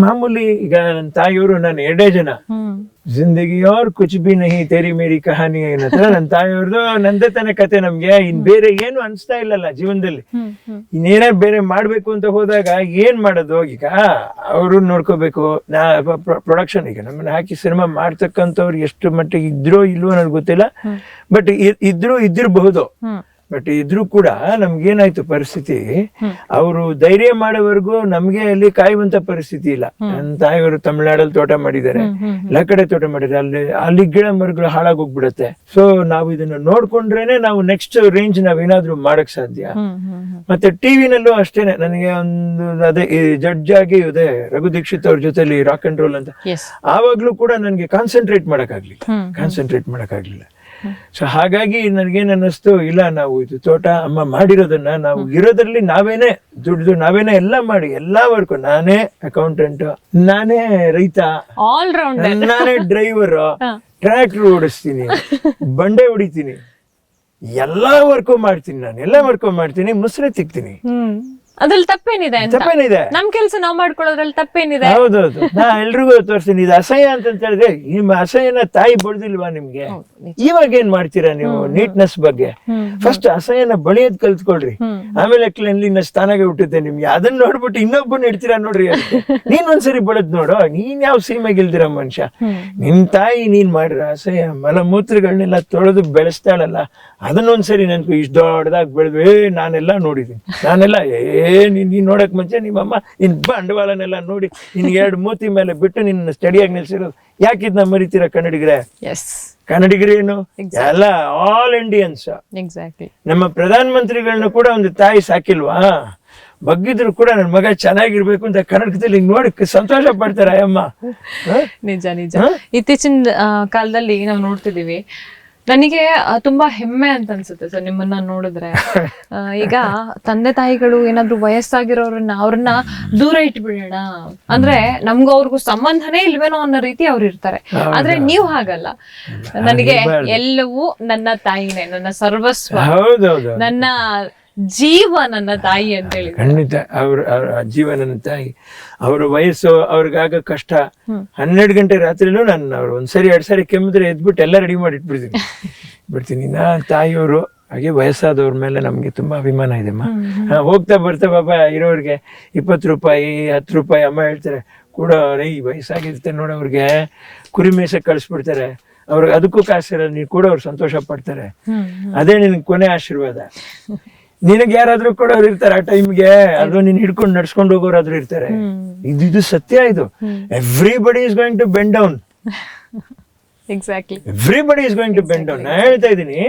ಮಾಮೂಲಿ. ಈಗ ನನ್ನ ತಾಯಿಯವರು ನಾನು 2 ಜನ, ಜಿಂದಗಿ ಅವ್ರ ಕುಚ್ ಬಿ ನಹಿ ತೇರಿ ಮೇರಿ ಕಹಾನಿ ಏನತ್ರ ನನ್ನ ತಾಯಿಯವ್ರದ್ದು ನಂದೇ ತಾನೇ ಕತೆ. ನಮ್ಗೆ ಇನ್ ಬೇರೆ ಏನು ಅನ್ಸ್ತಾ ಇಲ್ಲಲ್ಲ ಜೀವನದಲ್ಲಿ. ಇನ್ನೇನೇ ಬೇರೆ ಮಾಡ್ಬೇಕು ಅಂತ ಹೋದಾಗ ಏನ್ ಮಾಡೋದು? ಈಗ ಅವರು ನೋಡ್ಕೋಬೇಕು, ಪ್ರೊಡಕ್ಷನ್ ಈಗ ನಮ್ಮನ್ನ ಹಾಕಿ ಸಿನಿಮಾ ಮಾಡ್ತಕ್ಕಂಥವ್ರು ಎಷ್ಟು ಮಟ್ಟಿಗೆ ಇದ್ರೋ ಇಲ್ವೋ ನನಗೆ ಗೊತ್ತಿಲ್ಲ, ಬಟ್ ಇದ್ದಿರಬಹುದು. ಬಟ್ ಇದ್ರೂ ಕೂಡ ನಮ್ಗೇನಾಯ್ತು ಪರಿಸ್ಥಿತಿ, ಅವರು ಧೈರ್ಯ ಮಾಡೋವರೆಗೂ ನಮ್ಗೆ ಅಲ್ಲಿ ಕಾಯುವಂತ ಪರಿಸ್ಥಿತಿ ಇಲ್ಲ. ನನ್ನ ತಾಯಿಯವರು ತಮಿಳ್ನಾಡಲ್ಲಿ ತೋಟ ಮಾಡಿದ್ದಾರೆ, ಎಲ್ಲ ಕಡೆ ತೋಟ ಮಾಡಿದ್ದಾರೆ. ಅಲ್ಲಿ ಗಿಡ ಮರಗಳು ಹಾಳಾಗೋಗ್ಬಿಡತ್ತೆ. ಸೊ ನಾವು ಇದನ್ನ ನೋಡ್ಕೊಂಡ್ರೇನೆ ನಾವು ನೆಕ್ಸ್ಟ್ ರೇಂಜ್ ನಾವೇನಾದ್ರೂ ಮಾಡಕ್ ಸಾಧ್ಯ. ಮತ್ತೆ ಟಿವಿನಲ್ಲೂ ಅಷ್ಟೇನೆ, ನನಗೆ ಒಂದು ಅದೇ ಜಡ್ಜ್ ಆಗಿ ಇದೆ ರಘು ದೀಕ್ಷಿತ್ ಅವ್ರ ಜೊತೆಲಿ ರಾಕ್ ಅಂಡ್ ರೋಲ್ ಅಂತ, ಆವಾಗ್ಲೂ ಕೂಡ ನನ್ಗೆ ಕಾನ್ಸಂಟ್ರೇಟ್ ಮಾಡಕ್ಕಾಗ್ಲಿಲ್ಲ. ಸೊ ಹಾಗಾಗಿ ನನ್ಗೇನ್ ಅನ್ನಿಸ್ತು, ಇಲ್ಲ ನಾವು ಇದು ತೋಟ ಅಮ್ಮ ಮಾಡಿರೋದನ್ನ ನಾವು ಇರೋದ್ರಲ್ಲಿ ನಾವೇನೆ ದುಡ್ದು ನಾವೇನೆ ಎಲ್ಲ ಮಾಡಿ ಎಲ್ಲಾ ವರ್ಕು, ನಾನೇ ಅಕೌಂಟೆಂಟ್, ನಾನೇ ರೈತ, ನಾನೇ ಡ್ರೈವರ್, ಟ್ರ್ಯಾಕ್ಟರ್ ಓಡಿಸ್ತೀನಿ, ಬಂಡೆ ಹೊಡಿತೀನಿ, ಎಲ್ಲಾ ವರ್ಕು ಮಾಡ್ತೀನಿ, ಮುಸ್ರೆ ತಿಕ್ತೀನಿ. ಅದ್ರಲ್ಲಿ ತಪ್ಪೇನಿದೆ? ನಮ್ ಕೆಲ್ಸ ನಾವ್ ಮಾಡ್ಕೊಳ್ಳೋದ್ರಲ್ಲಿ ತಪ್ಪೇನಿದೆ? ಹೌದೌದು. ನಾ ಎಲ್ರಿಗೂ ತೋರಿಸ್ತೀನಿ, ಇದು ಅಸಹ್ಯ ಅಂತ ಹೇಳಿದ್ರೆ ನಿಮ್ಮ ಅಸಹ್ಯನ ತಾಯಿ ಬಡ್ದಿಲ್ವಾ ನಿಮ್ಗೆ? ಇವಾಗ ಏನ್ ಮಾಡ್ತೀರಾ ನೀವು ನೀಟ್ನೆಸ್ ಬಗ್ಗೆ? ಫಸ್ಟ್ ಅಸಹ್ಯನ ಬಳಿಯೋದ್ ಕಲ್ತ್ಕೊಳ್ರಿ, ಆಮೇಲೆ ಕ್ಲೀನ್ಲಿನೆಸ್ ತಾನಾಗೆ ಹುಟ್ಟುತ್ತೆ ನಿಮ್ಗೆ. ಅದನ್ನ ನೋಡ್ಬಿಟ್ಟು ಇನ್ನೊಬ್ಬನ ಇಡ್ತೀರಾ ನೋಡ್ರಿ. ನೀನ್ ಒಂದ್ಸರಿ ಬಳದ್ ನೋಡು, ನೀನ್ ಯಾವ ಸೀಮೆಗಿಲ್ದಿರ ಮನುಷ್ಯ. ನಿನ್ ತಾಯಿ ನೀನ್ ಮಾಡಿರ ಅಸಹ್ಯ ಮಲಮೂತ್ರಗಳನ್ನೆಲ್ಲ ತೊಳೆದು ಬೆಳೆಸ್ತಾಳಲ್ಲ, ಅದನ್ನೊಂದ್ಸರಿ ನನ್ಕು ಇಷ್ಟ ದೊಡ್ಡದಾಗಿ ಬೆಳೆದು ನಾನೆಲ್ಲ ನೋಡಿದೀನಿ. ನೀನ್ ನೋಡಕ್ ಮುಂಚೆ ನಿಮ್ಮಮ್ಮ ನಿನ್ ಬಂಡವಾಳನೆಲ್ಲ ನೋಡಿ ನಿನ್ಗೆ 2 ಮೂತಿ ಮೇಲೆ ಬಿಟ್ಟು ನಿನ್ನ ಸ್ಟಡಿಯಾಗಿ ನಿಲ್ಸಿರೋದು. ಯಾಕಿದ್ನ ಮರಿತೀರಾ ಕನ್ನಡಿಗರೇನು? ಎಲ್ಲ ಆಲ್ ಇಂಡಿಯನ್ಸ್. ನಮ್ಮ ಪ್ರಧಾನ ಮಂತ್ರಿಗಳನ್ನ ಕೂಡ ಒಂದು ತಾಯಿ ಸಾಕಿಲ್ವಾ? ಬಗ್ಗಿದ್ರು ಕೂಡ ನನ್ನ ಮಗ ಚೆನ್ನಾಗಿರ್ಬೇಕು ಅಂತ ಕನ್ನಡಕದಲ್ಲಿ ನೋಡಿ ಸಂತೋಷ ಪಡ್ತಾರೆ ಅಮ್ಮ. ನಿಜ. ಇತ್ತೀಚಿನ ಕಾಲದಲ್ಲಿ ನಾವು ನೋಡ್ತಿದೀವಿ, ನನಗೆ ತುಂಬಾ ಹೆಮ್ಮೆ ಅಂತ ಅನ್ಸುತ್ತೆ ಸರ್ ನಿಮ್ಮನ್ನ ನೋಡಿದ್ರೆ. ಈಗ ತಂದೆ ತಾಯಿಗಳು ಏನಾದ್ರು ಅವ್ರನ್ನ ದೂರ ಇಟ್ಬಿಡೋಣ ಅಂದ್ರೆ ನಮ್ಗೂ ಅವ್ರಿಗೂ ಸಂಬಂಧನೇ ಇಲ್ವೇನೋ ಅನ್ನೋ ರೀತಿ ಅವ್ರು ಇರ್ತಾರೆ. ಆದ್ರೆ ನೀವು ಹಾಗಲ್ಲ, ನನಗೆ ಎಲ್ಲವೂ ನನ್ನ ತಾಯಿನೇ, ನನ್ನ ಸರ್ವಸ್ವ, ನನ್ನ ಜೀವ ನನ್ನ ತಾಯಿ ಅಂತ ಹೇಳಿ. ಖಂಡಿತ ಅವ್ರ ಜೀವ ನನ್ನ ತಾಯಿ. ಅವ್ರ ವಯಸ್ಸು, ಅವ್ರಿಗಾಗ ಕಷ್ಟ. 12 ಗಂಟೆ ರಾತ್ರಿಲೂ ನಾನು ಅವ್ರು 1-2 ಸಾರಿ ಕೆಮ್ಮಿದ್ರೆ ಎದ್ಬಿಟ್ಟು ಎಲ್ಲ ರೆಡಿ ಮಾಡಿ ಬಿಡ್ತೀನಿ. ತಾಯಿಯವರು ಹಾಗೆ ವಯಸ್ಸಾದವ್ರ ಮೇಲೆ ನಮ್ಗೆ ತುಂಬಾ ಅಭಿಮಾನ ಇದೆಮ್ಮ. ಹೋಗ್ತಾ ಬರ್ತಾ ಬಾಬಾ ಇರೋರ್ಗೆ 20 ರೂಪಾಯಿ 10 ರೂಪಾಯಿ ಅಮ್ಮ ಹೇಳ್ತಾರೆ ಕೂಡ, ಈ ವಯಸ್ಸಾಗಿರುತ್ತೆ ನೋಡಿ ಅವ್ರಿಗೆ ಕುರಿ ಮೇಸಕ್ಕೆ ಕಳಿಸ್ಬಿಡ್ತಾರೆ. ಅವ್ರಿಗೆ ಅದಕ್ಕೂ ಕಾಸಿರಲ್ಲ, ನೀನು ಕೂಡ ಅವ್ರು ಸಂತೋಷ ಪಡ್ತಾರೆ. ಅದೇ ನಿನಗೆ ಕೊನೆ ಆಶೀರ್ವಾದ. ನಿನಗೆ ಯಾರಾದ್ರೂ ಕೊಡೋರು ಇರ್ತಾರೆ ಆ ಟೈಮ್ಗೆ, ಅದು ನೀನ್ ಹಿಡ್ಕೊಂಡು ನಡ್ಸ್ಕೊಂಡು ಹೋಗೋರಾದ್ರೂ ಇರ್ತಾರೆ. ಇದು ಸತ್ಯ. ಇದು everybody is going to bend down. Everybody is going to bend down. ನಾನು ಹೇಳ್ತಾ ಇದ್ದೀನಿ,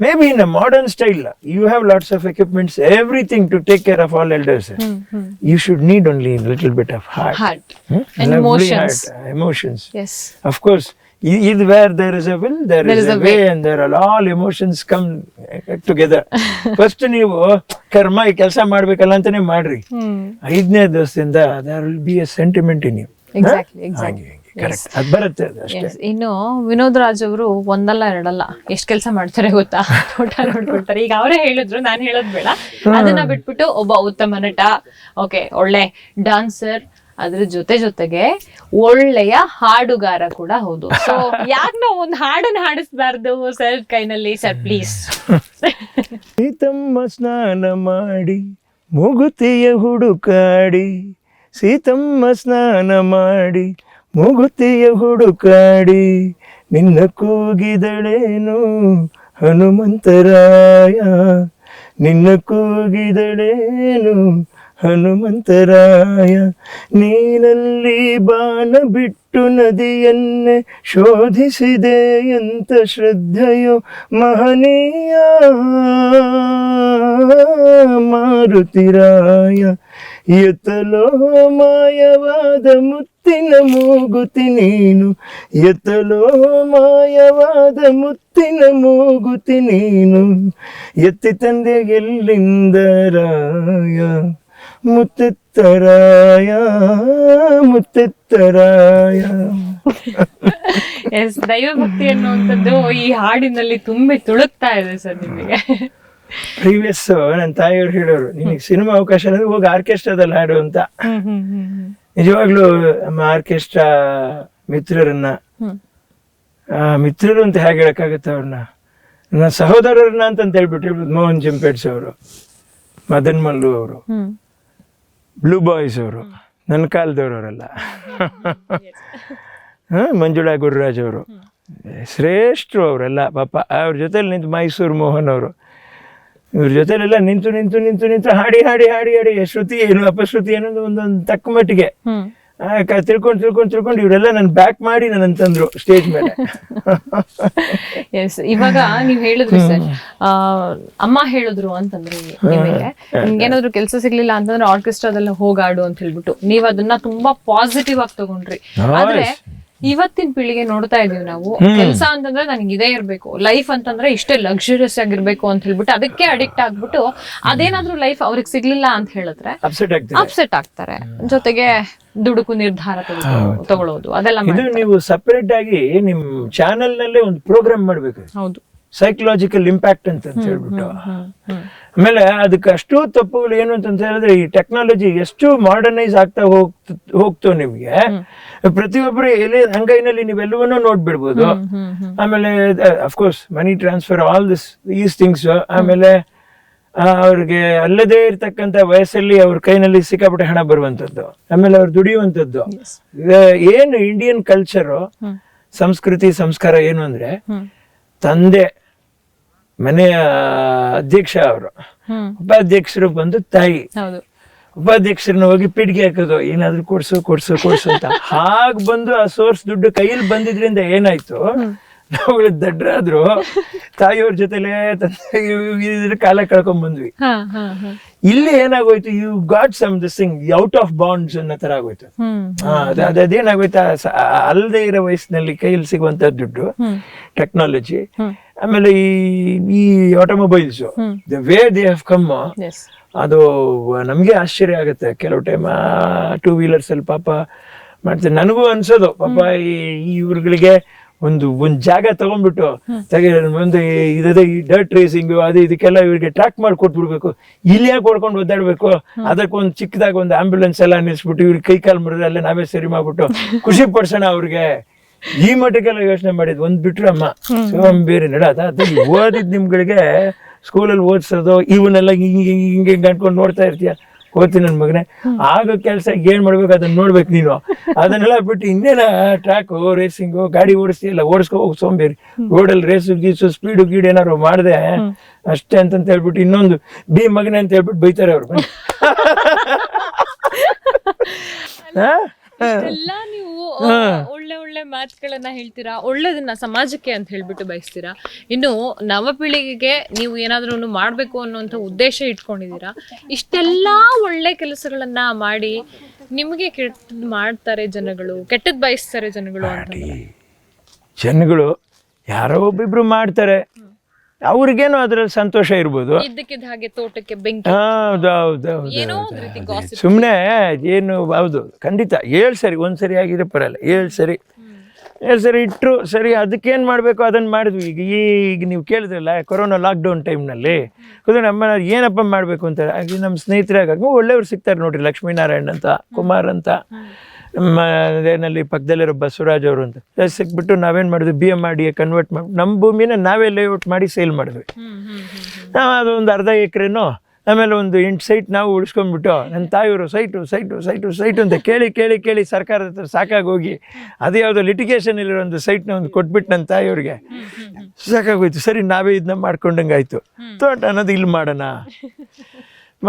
maybe in a modern style you have lots of equipments, everything to take care of all elders. You should need only little bit of heart, emotions. Of course, where there is a will, there is a way, and there are all emotions come together. First ನೀವು ಕರ್ಮ ಈ ಕೆಲಸ ಮಾಡ್ಬೇಕಲ್ಲ ಅಂತಾನೆ ಮಾಡ್ರಿ. 5ನೇ ದಿವಸದಿಂದ there will be a sentiment in you. Exactly. Correct. ಅದು ಬರುತ್ತೆ ಅಷ್ಟೇ. ಇನ್ನು ವಿನೋದ್ ರಾಜ್ ಅವರು ಒಂದಲ್ಲ ಎರಡಲ್ಲ ಎಷ್ಟ್ ಕೆಲಸ ಮಾಡ್ತಾರೆ ಗೊತ್ತಾ? ತೋಟ ನೋಡ್ಕೊಳ್ತಾರೆ. ಈಗ ಅವರೇ ಹೇಳಿದ್ರು, ನಾನು ಹೇಳೋದ್ ಬೇಡ. ಅದನ್ನ ಬಿಟ್ಬಿಟ್ಟು ಒಬ್ಬ ಉತ್ತಮ ನಟ, ಓಕೆ, ಒಳ್ಳೆ ಡಾನ್ಸರ್, ಅದ್ರ ಜೊತೆಗೆ ಒಳ್ಳೆಯ ಹಾಡುಗಾರ ಕೂಡ ಹೌದು. ಸೊ ಯಾಕೆ ನಾವು ಒಂದು ಹಾಡನ್ನು ಹಾಡಿಸ್ಬಾರ್ದು ಸರ್ ಕೈನಲ್ಲಿ? Sir please. ಸೀತಮ್ಮ ಸ್ನಾನ ಮಾಡಿ ಮೂಗುತಿಯ ಹುಡುಕಾಡಿ, ಸೀತಮ್ಮ ಸ್ನಾನ ಮಾಡಿ ಮೂಗುತಿಯ ಹುಡುಕಾಡಿ, ನಿನ್ನ ಕೂಗಿದಳೇನು ಹನುಮಂತರಾಯ, ನಿನ್ನ ಕೂಗಿದಳೇನು ಹನುಮಂತರಾಯ, ನೀನಲ್ಲಿ ಬಾಣ ಬಿಟ್ಟು ನದಿಯನ್ನೇ ಶೋಧಿಸಿದೆ ಎಂತ ಶ್ರದ್ಧೆಯೋ ಮಹನೀಯ ಮಾರುತಿರಾಯ, ಎತ್ತಲೋ ಮಾಯವಾದ ಮುತ್ತಿನ ಮೂಗುತಿ ನೀನು, ಎತ್ತಲೋ ಮಾಯವಾದ ಮುತ್ತಿನ ಮೂಗುತಿ ನೀನು, ಎತ್ತಿ ತಂದೆ ಎಲ್ಲಿಂದ ರಾಯ, ಮುತ್ತೆತ್ತರಾಯ ಮುತ್ತೆತ್ತರಾಯ. ದೈವ ಭಕ್ತಿ ಅನ್ನುವಂಥದ್ದು ಈ ಹಾಡಿನಲ್ಲಿ ತುಂಬಿ ತುಳುಕ್ತಾ ಇದೆ ಸರ್ ನಿಮಗೆ. ಪ್ರೀವಿಯಸ್ ನನ್ನ ತಾಯಿಯವ್ರು ಹೇಳೋರು, ನಿನಗೆ ಸಿನಿಮಾ ಅವಕಾಶ ಅಂದ್ರೆ ಹೋಗಿ ಆರ್ಕೆಸ್ಟ್ರಾದಲ್ಲಿ ಹಾಡು ಅಂತ. ನಿಜವಾಗ್ಲೂ ನಮ್ಮ ಆರ್ಕೆಸ್ಟ್ರಾ ಮಿತ್ರರನ್ನ, ಮಿತ್ರರು ಅಂತ ಹೇಗೆ ಹೇಳಕ್ಕಾಗತ್ತೆ ಅವ್ರನ್ನ, ನನ್ನ ಸಹೋದರರನ್ನ ಅಂತ ಹೇಳ್ಬಿಟ್ಟು ಮೋಹನ್ ಜಂಪೇಟ್ಸ್ ಅವರು, ಮದನ್ ಮಲ್ಲು ಅವರು, ಬ್ಲೂ ಬಾಯ್ಸ್ ಅವರು, ನನ್ನ ಕಾಲದವ್ರವರೆಲ್ಲ, ಮಂಜುಳಾ ಗುರುರಾಜ್ ಅವರು, ಶ್ರೇಷ್ಠರು ಅವರೆಲ್ಲ ಪಾಪ. ಅವ್ರ ಜೊತೆಲಿ ನಿಂತು ಮೈಸೂರು ಮೋಹನ್ ಅವರು, ಇವ್ರ ಜೊತೆಲೆಲ್ಲ ನಿಂತು ನಿಂತು ನಿಂತು ನಿಂತು ಹಾಡಿ ಹಾಡಿ ಹಾಡಿ ಹಾಡಿ ಶ್ರುತಿ ಏನು ಅಪಶ್ರುತಿ ಏನೋ ಒಂದೊಂದು ತಕ್ಕ ಮಟ್ಟಿಗೆ ತಿಳ್ಕೊಂಡು ಇವರೆಲ್ಲ ನನ್ ಬ್ಯಾಕ್ ಮಾಡಿ ನನ್ನ ತಂದ್ರು ಸ್ಟೇಜ್ ಮೇಲೆ. ಎಸ್, ಇವಾಗ ನೀವ್ ಹೇಳಿದ್ರಿ ಸರ್, ಅಮ್ಮ ಹೇಳಿದ್ರು ಅಂತಂದ್ರೆ ನಿಮಗೆ ನಿಮ್ಗೇನಾದ್ರು ಕೆಲಸ ಸಿಗ್ಲಿಲ್ಲ ಅಂತಂದ್ರೆ ಆರ್ಕೆಸ್ಟ್ರಾದೆಲ್ಲ ಹೋಗಾಡು ಅಂತ ಹೇಳ್ಬಿಟ್ಟು ನೀವ್ ಅದನ್ನ ತುಂಬಾ ಪಾಸಿಟಿವ್ ಆಗಿ ತಗೊಂಡ್ರಿ. ಆದ್ರೆ ಇವತ್ತಿನ ಪೀಳಿಗೆ ನೋಡ್ತಾ ಇದೀವಿ ನಾವು, ಕೆಲಸ ಅಂತಂದ್ರೆ ನನಗೆ ಇದೇ ಇರ್ಬೇಕು, ಲೈಫ್ ಅಂತಂದ್ರೆ ಇಷ್ಟೇ ಲಕ್ಸುರಿಯಸ್ ಆಗಿರ್ಬೇಕು ಅಂತ ಹೇಳ್ಬಿಟ್ಟು ಅದಕ್ಕೆ ಅಡಿಕ್ಟ್ ಆಗ್ಬಿಟ್ಟು ಅದೇನಾದ್ರೂ ಲೈಫ್ ಅವ್ರಿಗೆ ಸಿಗ್ಲಿಲ್ಲ ಅಂತ ಹೇಳಿದ್ರೆ ಅಪ್ಸೆಟ್ ಆಗ್ತಾರೆ. ಜೊತೆಗೆ ದುಡುಕು ನಿರ್ಧಾರ ತಗೊಳ್ಳೋದು ಅದೆಲ್ಲ. ಇದು ನೀವು ಸಪರೇಟ್ ಆಗಿ ನಿಮ್ ಚಾನೆಲ್ ನಲ್ಲೇ ಒಂದು ಪ್ರೋಗ್ರಾಮ್ ಮಾಡ್ಬೇಕು. ಹೌದು, ಸೈಕಲಾಜಿಕಲ್ ಇಂಪ್ಯಾಕ್ಟ್ ಅಂತ ಹೇಳ್ಬಿಟ್ಟು. ಆಮೇಲೆ ಅದಕ್ಕೆ ಅಷ್ಟು ತಪ್ಪುಗಳು ಏನು ಅಂತ ಹೇಳಿದ್ರೆ, ಈ ಟೆಕ್ನಾಲಜಿ ಎಷ್ಟು ಮಾಡರ್ನೈಸ್ ಆಗ್ತಾ ಹೋಗ್ತೋ ನಿಮ್ಗೆ, ಪ್ರತಿಯೊಬ್ಬರು ಎಲೆ ಅಂಗೈನಲ್ಲಿ ನೀವೆಲ್ಲವನ್ನೂ ನೋಡ್ಬಿಡ್ಬೋದು. ಆಮೇಲೆ of course money transfer, all is things. ಆಮೇಲೆ ಅವ್ರಿಗೆ ಅಲ್ಲದೇ ಇರ್ತಕ್ಕಂಥ ವಯಸ್ಸಲ್ಲಿ ಅವ್ರ ಕೈನಲ್ಲಿ ಸಿಕ್ಕಾಪಟ್ಟೆ ಹಣ ಬರುವಂತದ್ದು, ಆಮೇಲೆ ಅವ್ರು ದುಡಿಯುವಂಥದ್ದು. ಏನು ಇಂಡಿಯನ್ ಕಲ್ಚರು, ಸಂಸ್ಕೃತಿ ಸಂಸ್ಕಾರ ಏನು ಅಂದ್ರೆ, ತಂದೆ ಮನೆಯ ಅಧ್ಯಕ್ಷ ಅವರು, ಉಪಾಧ್ಯಕ್ಷರು ಬಂದು ತಾಯಿ, ಉಪಾಧ್ಯಕ್ಷರನ್ನ ಹೋಗಿ ಪಿಡ್ಗೆ ಹಾಕೋದು, ಏನಾದ್ರು ಕೊಡ್ಸು ಅಂತ. ಹಾಗೆ ಬಂದು ಆ ಸೋರ್ಸ್ ದುಡ್ಡು ಕೈಯಲ್ಲಿ ಬಂದಿದ್ರಿಂದ ಏನಾಯ್ತು, ನಾವುಗಳು ದಡ್ರಾದ್ರು ತಾಯಿಯವ್ರ ಜೊತೆಲೆ ಕಾಲ ಕಳ್ಕೊಂಡ್ ಬಂದ್ವಿ. ಇಲ್ಲಿ ಏನಾಗೋಯ್ತು, you got some this thing out of bounds ಅನ್ನೋ ತರ ಆಗೋಯ್ತು. ಅದೇನಾಗೋಯ್ತು, ಅಲ್ಲದೆ ಇರೋ ವಯಸ್ಸಿನಲ್ಲಿ ಕೈಯಲ್ಲಿ ಸಿಗುವಂತ ದುಡ್ಡು, ಟೆಕ್ನಾಲಜಿ, ಆಮೇಲೆ ಈ automobiles, the way they have come, ಅದು ನಮ್ಗೆ ಆಶ್ಚರ್ಯ ಆಗುತ್ತೆ ಕೆಲವು ಟೈಮ್. ಟೂ ವೀಲರ್ಸ್ ಅಲ್ಲಿ ಪಾಪ ಮಾಡ್ತಾರೆ. ನನಗೂ ಅನ್ಸೋದು ಪಾಪ ಇವ್ರುಗಳಿಗೆ ಒಂದು ಜಾಗ ತಗೊಂಡ್ಬಿಟ್ಟು ಒಂದು ಇದೇ ಈ ಡರ್ಟ್ ರೇಸಿಂಗ್ ಅದು ಇದಕ್ಕೆಲ್ಲ ಇವ್ರಿಗೆ ಟ್ರ್ಯಾಕ್ ಮಾಡಿ ಕೊಟ್ಬಿಡ್ಬೇಕು. ಇಲ್ಲಿ ಯಾಕೆ ಹೊಡ್ಕೊಂಡು ಒದ್ದಾಡ್ಬೇಕು, ಅದಕ್ಕೊಂದು ಚಿಕ್ಕದಾಗ ಒಂದು ಆಂಬ್ಯುಲೆನ್ಸ್ ಎಲ್ಲ ನಿಲ್ಸ್ಬಿಟ್ಟು ಇವ್ರಿಗೆ ಕೈ ಕಾಲು ಮುರಿದ್ರೆ ಅಲ್ಲೇ ನಾವೇ ಸರಿ ಮಾಡ್ಬಿಟ್ಟು ಖುಷಿ ಪಡ್ಸೋಣ ಅವ್ರಿಗೆ. ಈ ಮಟ್ಟಕ್ಕೆಲ್ಲ ಯೋಚನೆ ಮಾಡಿದ್ ಒಂದ್ ಬಿಟ್ರಮ್ಮ ಬೇರೆ ನಡದ. ಓದಿದ್ ನಿಮ್ಗಳಿಗೆ ಸ್ಕೂಲಲ್ಲಿ ಓದಿಸೋದು ಇವನ್ನೆಲ್ಲ ಹಿಂಗೆ ಅನ್ಕೊಂಡು ನೋಡ್ತಾ ಇರ್ತೀಯ. ಓದ್ತೀನಿ ನನ್ ಮಗನೇ, ಆಗ ಕೆಲಸ ಏನ್ ಮಾಡ್ಬೇಕು ಅದನ್ನ ನೋಡ್ಬೇಕು ನೀನು. ಅದನ್ನೆಲ್ಲ ಬಿಟ್ಟು ಇನ್ನೇನ ಟ್ರ್ಯಾಕ್ ರೇಸಿಂಗು ಗಾಡಿ ಓಡಿಸ್ತೀಯಲ್ಲ, ಓಡಿಸ್ಕೊ ಹೋಗಿ ಸೋಂಬೇರಿ. ರೋಡಲ್ಲಿ ರೇಸು ಗೀಸು ಸ್ಪೀಡು ಗೀಡ್ ಏನಾರು ಮಾಡಿದೆ ಅಷ್ಟೇ ಅಂತ ಹೇಳ್ಬಿಟ್ಟು ಇನ್ನೊಂದು ಬಿ ಮಗನೇ ಅಂತ ಹೇಳ್ಬಿಟ್ಟು ಬೈತಾರೆ ಅವ್ರು. ಎಲ್ಲ ನೀವು ಒಳ್ಳೆ ಒಳ್ಳೆ ಮಾತುಗಳನ್ನ ಹೇಳ್ತೀರಾ, ಒಳ್ಳೇದನ್ನ ಸಮಾಜಕ್ಕೆ ಅಂತ ಹೇಳ್ಬಿಟ್ಟು ಬಯಸ್ತೀರಾ. ಇನ್ನು ನವ ಪೀಳಿಗೆಗೆ ನೀವು ಏನಾದ್ರೂ ಮಾಡ್ಬೇಕು ಅನ್ನುವಂಥ ಉದ್ದೇಶ ಇಟ್ಕೊಂಡಿದ್ದೀರಾ. ಇಷ್ಟೆಲ್ಲಾ ಒಳ್ಳೆ ಕೆಲಸಗಳನ್ನ ಮಾಡಿ ನಿಮಗೆ ಕೆಟ್ಟದ್ ಮಾಡ್ತಾರೆ ಜನಗಳು, ಕೆಟ್ಟದ್ ಬಯಸ್ತಾರೆ ಜನಗಳು ಅಂತ. ಜನಗಳು ಯಾರೋ ಒಬ್ಬಿಬ್ರು ಮಾಡ್ತಾರೆ, ಅವ್ರಿಗೇನೋ ಅದ್ರಲ್ಲಿ ಸಂತೋಷ ಇರ್ಬೋದು. ಇದ್ದಕ್ಕಿದ್ದ ಹಾಗೆ ತೋಟಕ್ಕೆ ಬೆಂಕಿ, ಸುಮ್ಮನೆ ಏನು. ಹೌದು, ಖಂಡಿತ 7 ಸರಿ, ಒಂದ್ಸರಿ ಆಗಿದ್ರೆ ಪರಲ್ಲ, 7 ಸರಿ ಇಟ್ಟರು ಸರಿ. ಅದಕ್ಕೇನು ಮಾಡಬೇಕು ಅದನ್ನು ಮಾಡಿದ್ವಿ. ಈಗ ನೀವು ಕೇಳಿದ್ರಲ್ಲ ಕೊರೋನಾ ಲಾಕ್ಡೌನ್ ಟೈಮ್ನಲ್ಲಿ ನಮ್ಮ ಏನಪ್ಪ ಮಾಡಬೇಕು ಅಂತ ಆಗಿ ನಮ್ಮ ಸ್ನೇಹಿತರಾಗ ಒಳ್ಳೆಯವ್ರು ಸಿಗ್ತಾರೆ ನೋಡ್ರಿ, ಲಕ್ಷ್ಮೀನಾರಾಯಣ್ ಅಂತ, ಕುಮಾರ್ ಅಂತ, ಅದೇನಲ್ಲಿ ಪಕ್ಕದಲ್ಲಿರೋ ಬಸವರಾಜ್ ಅವರು ಅಂತ ಸಿಕ್ಬಿಟ್ಟು ನಾವೇನು ಮಾಡಿದ್ವಿ, BMRDA ಕನ್ವರ್ಟ್ ಮಾಡಿ ನಮ್ಮ ಭೂಮಿನ ನಾವೇ ಲೇಔಟ್ ಮಾಡಿ ಸೇಲ್ ಮಾಡಿದ್ವಿ. ನಾವು ಅದು ಒಂದು 1/2 ಎಕರೆನೋ, ಆಮೇಲೆ ಒಂದು 8 ಸೈಟ್ ನಾವು ಉಳಿಸ್ಕೊಂಡ್ಬಿಟ್ಟು ನನ್ನ ತಾಯಿಯವರು ಸೈಟು ಅಂತ ಕೇಳಿ ಸರ್ಕಾರದ ಹತ್ರ ಸಾಕಾಗೋಗಿ ಅದೇ ಯಾವುದೋ ಲಿಟಿಗೇಷನ್ ಇಲ್ಲಿರೋ ಒಂದು ಸೈಟ್ನ ಒಂದು ಕೊಟ್ಬಿಟ್ಟು ನನ್ನ ತಾಯಿಯವ್ರಿಗೆ ಸಾಕಾಗೋಯ್ತು. ಸರಿ ನಾವೇ ಇದನ್ನ ಮಾಡ್ಕೊಂಡಂಗೆ ಆಯಿತು, ತೋಟ ಅನ್ನೋದು ಇಲ್ಲಿ ಮಾಡೋಣ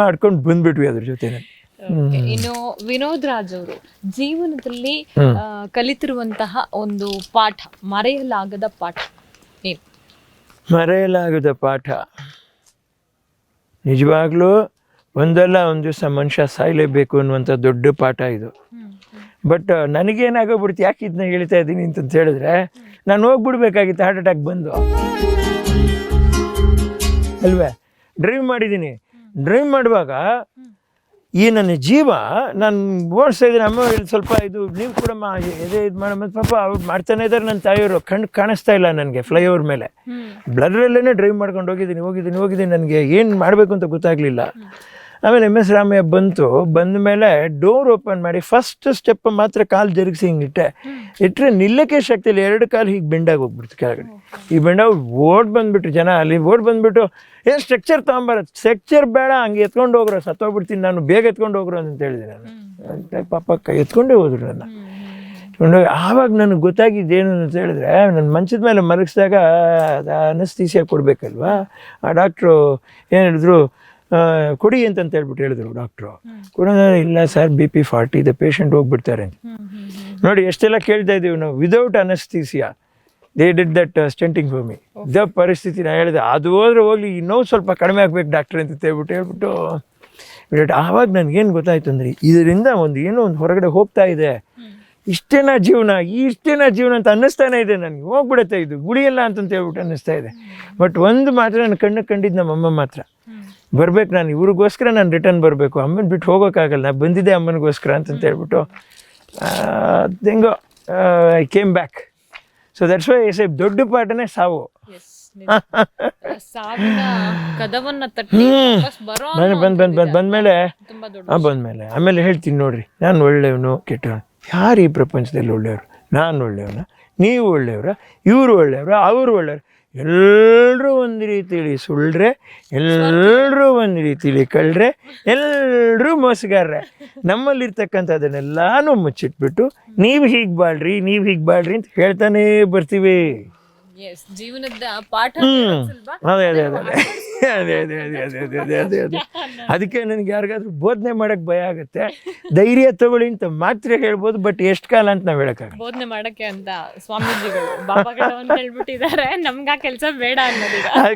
ಮಾಡ್ಕೊಂಡು ಬಂದ್ಬಿಟ್ವಿ ಅದ್ರ ಜೊತೆ. ಇನ್ನು ವಿನೋದ್ ರಾಜ್ ಅವರು ಜೀವನದಲ್ಲಿ ಕಲಿತಿರುವಂತಹ ಒಂದು ಪಾಠ, ಮರೆಯಲಾಗದ ಪಾಠ ಏನು? ಮರೆಯಲಾಗದ ಪಾಠ ನಿಜವಾಗ್ಲೂ ಒಂದಲ್ಲ ಒಂದು ದಿವಸ ಮನುಷ್ಯ ಸಾಯಲೇಬೇಕು ಅನ್ನುವಂಥ ದೊಡ್ಡ ಪಾಠ ಇದು. ಬಟ್ ನನಗೇನಾಗೋಗ್ಬಿಡ್ತು, ಯಾಕೆ ಇದನ್ನ ಹೇಳ್ತಾ ಇದ್ದೀನಿ ಅಂತ ಹೇಳಿದ್ರೆ, ನಾನು ಹೋಗ್ಬಿಡ್ಬೇಕಾಗಿತ್ತು ಹಾರ್ಟ್ ಅಟ್ಯಾಕ್ ಬಂದು ಅಲ್ವೇ. ಡ್ರೈವ್ ಮಾಡಿದ್ದೀನಿ, ಡ್ರೈವ್ ಮಾಡುವಾಗ ಈ ನನ್ನ ಜೀವ ನಾನು ಓಡಿಸ್ತಾ ಇದ್ದೀನಿ. ಅಮ್ಮ ಇಲ್ಲಿ ಸ್ವಲ್ಪ ಇದು ನೀವು ಕೊಡಮ್ಮ, ಎದೆ ಇದು ಮಾಡಮ್ಮ. ಪಾಪ ಅವ್ರು ಮಾಡ್ತಾನೆ ಇದ್ದಾರೆ. ನನ್ನ ತಾಯಿಯವರು ಕಣ್ಣು ಕಾಣಿಸ್ತಾ ಇಲ್ಲ ನನಗೆ. ಫ್ಲೈಓವರ್ ಮೇಲೆ ಬ್ಲರಲ್ಲೇ ಡ್ರೈವ್ ಮಾಡ್ಕೊಂಡು ಹೋಗಿದ್ದೀನಿ. ನನಗೆ ಏನು ಮಾಡಬೇಕು ಅಂತ ಗೊತ್ತಾಗಲಿಲ್ಲ. ಆಮೇಲೆ MS ರಾಮಯ್ಯ ಬಂದ ಮೇಲೆ ಡೋರ್ ಓಪನ್ ಮಾಡಿ ಫಸ್ಟ್ ಸ್ಟೆಪ್ ಮಾತ್ರ ಕಾಲು ಜರುಗಿಸಿ ಹಿಂಗೆ ಇಟ್ಟರೆ ನಿಲ್ಲಕ್ಕೆ ಶಕ್ತಿ ಇಲ್ಲ. 2 ಕಾಲು ಹೀಗೆ ಬೆಂಡಾಗಿ ಹೋಗ್ಬಿಡ್ತು ಕೆಳಗಡೆ. ಈ ಬೆಂಡಾಗಿ ಬಂದುಬಿಟ್ರು ಜನ. ಅಲ್ಲಿ ಬಂದುಬಿಟ್ಟು ಏನು ಸ್ಟ್ರಕ್ಚರ್ ತೊಗೊಂಬರೋದು, ಸ್ಟ್ರಕ್ಚರ್ ಬೇಡ, ಹಂಗೆ ಎತ್ಕೊಂಡು ಹೋಗ್ರೋ, ಸತ್ತೋಗ್ಬಿಡ್ತೀನಿ ನಾನು, ಬೇಗ ಎತ್ಕೊಂಡು ಹೋಗ್ರು ಅಂತ ಹೇಳಿದೆ ನಾನು. ಅಂತ ಪಾಪ ಎತ್ಕೊಂಡೇ ಹೋದ್ರು ನನ್ನ. ಎತ್ಕೊಂಡೋಗಿ ಆವಾಗ ನನಗೆ ಗೊತ್ತಾಗಿದ್ದೇನು ಅಂತ ಹೇಳಿದ್ರೆ, ನನ್ನ ಮಂಚದ ಮೇಲೆ ಮಲಗಿಸಿದಾಗ ಅದು ಅನಸ್ತೀಸಿಯಾ ಕೊಡಬೇಕಲ್ವಾ. ಆ ಡಾಕ್ಟ್ರು ಏನು ಹೇಳಿದ್ರು, ಕೊಡಿ ಅಂತ ಹೇಳಿದ್ರು ಡಾಕ್ಟ್ರು. ಕೊಡೋಣ. ಇಲ್ಲ ಸರ್, BP 40 ಇದೆ, ಪೇಷಂಟ್ ಹೋಗ್ಬಿಡ್ತಾರೆ ಅಂತ. ನೋಡಿ ಎಷ್ಟೆಲ್ಲ ಕೇಳ್ತಾ ಇದ್ದೀವಿ ನಾವು. Without ಅನಸ್ತೀಸಿಯಾ they did that stunting for me. ಇದ ಪರಿಸ್ಥಿತಿ. ನಾನು ಹೇಳಿದೆ ಅದು ಹೋದ್ರೆ ಹೋಗ್ಲಿ, ಈ ನೋವು ಸ್ವಲ್ಪ ಕಡಿಮೆ ಆಗ್ಬೇಕು ಡಾಕ್ಟ್ರ್ ಅಂತ ಹೇಳ್ಬಿಟ್ಟು ಆವಾಗ ನನಗೇನು ಗೊತ್ತಾಯ್ತು ಅಂದರೆ, ಇದರಿಂದ ಏನೋ ಒಂದು ಹೊರಗಡೆ ಹೋಗ್ತಾ ಇದೆ. ಇಷ್ಟೇನಾ ಜೀವನ ಅಂತ ಅನ್ನಿಸ್ತಾನೆ ಇದೆ ನನಗೆ. ಹೋಗ್ಬಿಡುತ್ತೆ ಇದು ಗುಡಿಯಲ್ಲ ಅಂತಂತ ಹೇಳ್ಬಿಟ್ಟು ಅನ್ನಿಸ್ತಾ ಇದೆ. ಬಟ್ ಒಂದು ಮಾತ್ರ ನನ್ನ ಕಣ್ಣಿಗೆ ಕಂಡಿದ್ದು ನಮ್ಮಮ್ಮ ಮಾತ್ರ. ಬರ್ಬೇಕು ನಾನು, ಇವ್ರಿಗೋಸ್ಕರ ನಾನು ರಿಟರ್ನ್ ಬರಬೇಕು, ಅಮ್ಮನ ಬಿಟ್ಟು ಹೋಗೋಕ್ಕಾಗಲ್ಲ, ನಾನು ಬಂದಿದ್ದೆ ಅಮ್ಮನಿಗೋಸ್ಕರ ಅಂತಂತ ಹೇಳ್ಬಿಟ್ಟು ಹೆಂಗೋ I came back. So that's why I ದೊಡ್ಡ ಪಾಠನೇ ಸಾವು. ಬಂದ್ಮೇಲೆ ಆಮೇಲೆ ಹೇಳ್ತೀನಿ ನೋಡ್ರಿ, ನಾನು ಒಳ್ಳೆಯವನು ಕೆಟ್ಟವನು, ಯಾರು ಈ ಪ್ರಪಂಚದಲ್ಲಿ ಒಳ್ಳೆಯವರು? ನಾನು ಒಳ್ಳೆಯವನ, ನೀವು ಒಳ್ಳೆಯವರ, ಇವರು ಒಳ್ಳೆಯವರ, ಅವರು ಒಳ್ಳೆಯವರು? ಎಲ್ಲರೂ ಒಂದು ರೀತಿಯಲ್ಲಿ ಸುಳ್ಳ್ರೆ, ಎಲ್ಲರೂ ಒಂದು ರೀತಿಯಲ್ಲಿ ಕಳ್ರೆ, ಎಲ್ಲರೂ ಮೋಸಗಾರರೆ. ನಮ್ಮಲ್ಲಿರ್ತಕ್ಕಂಥದ್ದನ್ನೆಲ್ಲಾನು ಮುಚ್ಚಿಟ್ಬಿಟ್ಟು ನೀವು ಹೀಗೆ ಬಾಳ್ರಿ ಅಂತ ಹೇಳ್ತಾನೇ ಬರ್ತೀವಿ. ಜೀವನದ ಪಾಠ. ಅದೇ ಅದಕ್ಕೆ ನನಗೆ ಯಾರಿಗಾದ್ರೂ ಬೋಧನೆ ಮಾಡಕ್ ಭಯ ಆಗುತ್ತೆ. ಧೈರ್ಯ ತಗೊಳ್ಳಿ ಅಂತ ಮಾತ್ರ ಹೇಳ್ಬೋದು, ಬಟ್ ಎಷ್ಟು ಕಾಲ ಅಂತ ನಾವ್ ಹೇಳಕ್ಕಾಗಲ್ಲ. ಬೋಧನೆ ಮಾಡಕ್ಕೆ ಅಂತ ಸ್ವಾಮೀಜಿಗಳು ಬಾಬಾಗಳು ಅಂತ ಹೇಳ್ಬಿಟ್ಟಿದ್ದಾರೆ. ನಮ್ಗೆ ಆ ಕೆಲಸ ಬೇಡ ಅನ್ನೋದೀಗ. ಅದು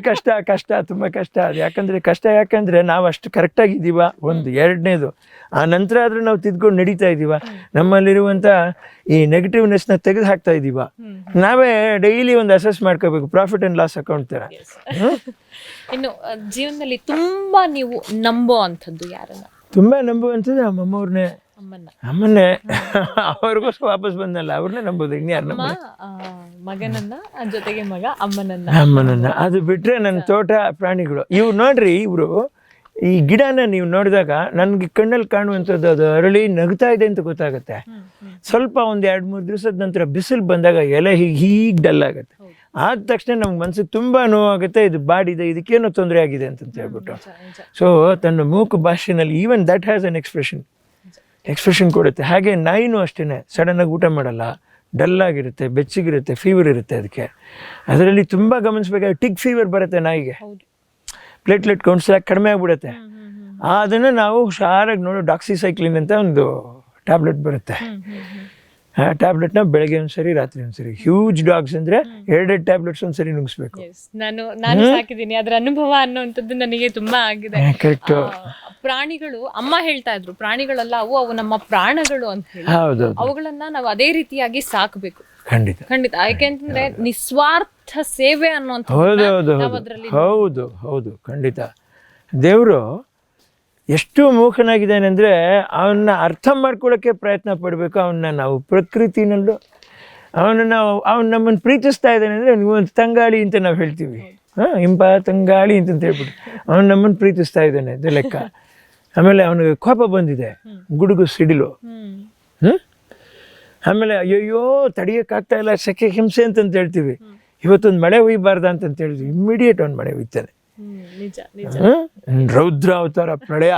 ಕಷ್ಟ ತುಂಬಾ ಕಷ್ಟ. ಅದು ಯಾಕಂದ್ರೆ ನಾವು ಅಷ್ಟು ಕರೆಕ್ಟಾಗಿ ಇದೀವ, ಒಂದು. ಎರಡನೇದು, ಆ ನಂತರ ಆದ್ರೂ ನಾವು ತಿದ್ಕೊಂಡು ನಡೀತಾ ಇದೀವ. ನಮ್ಮಲ್ಲಿರುವಂತ ಈ ನೆಗೆಟಿವ್ನೆಸ್ನ ತೆಗೆದು ಹಾಕ್ತಾ ಇದೀವ. ನಾವೇ ಡೈಲಿ ಒಂದು ಅಸೆಸ್ ಮಾಡ್ಕೋಬೇಕು, ಪ್ರಾಫಿಟ್ ಅಂಡ್ ಲಾಸ್ ಅಕೌಂಟ್ ತರ. ಇನ್ನು ಜೀವನದಲ್ಲಿ ತುಂಬಾ ನೀವು ನಂಬೋ ಅಂಥದ್ದು ಯಾರನ್ನ? ತುಂಬಾ ನಂಬುವಂಥದ್ದು ನಮ್ಮಮ್ಮವ್ರನ್ನೇ, ಅಮ್ಮನ್ನೇ. ಅವ್ರಿಗೋಸ್ಕರ ವಾಪಸ್ ಬಂದಲ್ಲ, ಅವ್ರನ್ನೇ ನಂಬೋದು. ಇನ್ಯಾರು ನಂಬೋದು? ಮಗನನ್ನ, ಜೊತೆಗೆ ಮಗ, ಅಮ್ಮನನ್ನ. ಅದು ಬಿಟ್ರೆ ನನ್ನ ತೋಟ, ಪ್ರಾಣಿಗಳು. ಇವ್ರು ನೋಡ್ರಿ, ಇವರು ಈ ಗಿಡನ ನೀವು ನೋಡಿದಾಗ ನನಗೆ ಕಣ್ಣಲ್ಲಿ ಕಾಣುವಂಥದ್ದು ಅದು ಅರಳಿ ನಗ್ತಾ ಇದೆ ಅಂತ ಗೊತ್ತಾಗುತ್ತೆ. ಸ್ವಲ್ಪ ಒಂದು 2-3 ದಿವಸದ ನಂತರ ಬಿಸಿಲು ಬಂದಾಗ ಎಲೆ ಹೀಗೆ ಡಲ್ ಆಗುತ್ತೆ. ಆದ ತಕ್ಷಣ ನಮ್ಗೆ ಮನಸ್ಸಿಗೆ ತುಂಬ ನೋವಾಗುತ್ತೆ. ಇದು ಬಾಡಿದೆ, ಇದಕ್ಕೇನೋ ತೊಂದರೆ ಆಗಿದೆ ಅಂತ ಹೇಳ್ಬಿಟ್ಟು. ಸೊ ತನ್ನ ಮೂಕು ಭಾಷೆನಲ್ಲಿ even that has an expression ಕೊಡುತ್ತೆ. ಹಾಗೆ ನಾಯಿನೂ ಅಷ್ಟೇ, ಸಡನ್ನಾಗಿ ಊಟ ಮಾಡಲ್ಲ, ಡಲ್ ಆಗಿರುತ್ತೆ, ಬೆಚ್ಚಗಿರುತ್ತೆ, ಫೀವರ್ ಇರುತ್ತೆ. ಅದರಲ್ಲಿ ತುಂಬ ಗಮನಿಸ್ಬೇಕಾದ್ರೆ ಟಿಗ್ ಫೀವರ್ ಬರುತ್ತೆ ನಾಯಿಗೆ. ಪ್ಲೇಟ್ಲೆಟ್ ಕೌಂಟ್ಸ್ ಕಡಿಮೆ ಆಗ್ಬಿಡುತ್ತೆ. ಅದನ್ನು ನಾವು ಹುಷಾರಾಗಿ ನೋಡಿ, ಡಾಕ್ಸಿಸೈಕ್ಲಿನ್ ಅಂತ ಒಂದು ಟ್ಯಾಬ್ಲೆಟ್ ಬರುತ್ತೆ. ಆ ಟ್ಯಾಬ್ಲೆಟ್ನ ಬೆಳಗ್ಗೆ ಒಂದ್ಸರಿ, ರಾತ್ರಿ ಒಂದ್ಸರಿ. ಹ್ಯೂಜ್ ಡಾಗ್ಸ್ ಅಂದ್ರೆ 2 ಟ್ಯಾಬ್ಲೆಟ್ಸ್ ಒಂದ್ಸರಿ ನುಂಗಿಸ್ಬೇಕು. ನಾನು ಸಾಕಿದ್ದೀನಿ, ಅದ್ರ ಅನುಭವ ಅನ್ನುವಂಥದ್ದು ನನಗೆ ತುಂಬಾ ಆಗಿದೆ. ಕರೆಕ್ಟ್. ಪ್ರಾಣಿಗಳು, ಅಮ್ಮ ಹೇಳ್ತಾ ಇದ್ರು, ಪ್ರಾಣಿಗಳೆಲ್ಲ ಅವು ನಮ್ಮ ಪ್ರಾಣಗಳು ಅಂತ ಹೇಳಿ. ಅವುಗಳನ್ನ ನಾವು ಅದೇ ರೀತಿಯಾಗಿ ಸಾಕ್ಬೇಕು. ಖಂಡಿತ. ಯಾಕೆಂತಂದ್ರೆ ನಿಸ್ವಾರ್ಥ ಸೇವೆ ಅನ್ನುವಂಥದ್ದು. ಹೌದು ಖಂಡಿತ. ದೇವರು ಎಷ್ಟು ಮೂಕನಾಗಿದ್ದಾನೆ ಅಂದರೆ ಅವನ್ನ ಅರ್ಥ ಮಾಡ್ಕೊಳ್ಳೋಕ್ಕೆ ಪ್ರಯತ್ನ ಪಡಬೇಕು. ಅವನ್ನ ನಾವು ಪ್ರಕೃತಿನಲ್ಲೂ ಅವನು ನಮ್ಮನ್ನು ಪ್ರೀತಿಸ್ತಾ ಇದ್ದಾನೆ ಅಂದರೆ ನೀವು ಒಂದು ತಂಗಾಳಿ ಅಂತ ನಾವು ಹೇಳ್ತೀವಿ. ಇಂಪ ತಂಗಾಳಿ ಅಂತ ಹೇಳ್ಬಿಟ್ಟು ಅವನು ನಮ್ಮನ್ನು ಪ್ರೀತಿಸ್ತಾ ಇದ್ದಾನೆ, ಅದು ಲೆಕ್ಕ. ಆಮೇಲೆ ಅವನಿಗೆ ಕೋಪ ಬಂದಿದೆ, ಗುಡುಗು ಸಿಡಿಲು. ಆಮೇಲೆ ಅಯ್ಯೋ ತಡಿಯೋಕ್ಕಾಗ್ತಾ ಇಲ್ಲ, ಸೆಕೆ ಹಿಂಸೆ ಅಂತಂತ ಹೇಳ್ತೀವಿ. ಇವತ್ತೊಂದು ಮಳೆ ಹುಯ್ಬಾರ್ದ ಅಂತಂತ ಹೇಳಿದ್ವಿ, ಇಮ್ಮಿಡಿಯೇಟ್ ಒಂದು ಮಳೆ ಹುಯ್ತಾನೆ. ರೌದ್ರ ಅವತಾರ ಪ್ರಳಯ.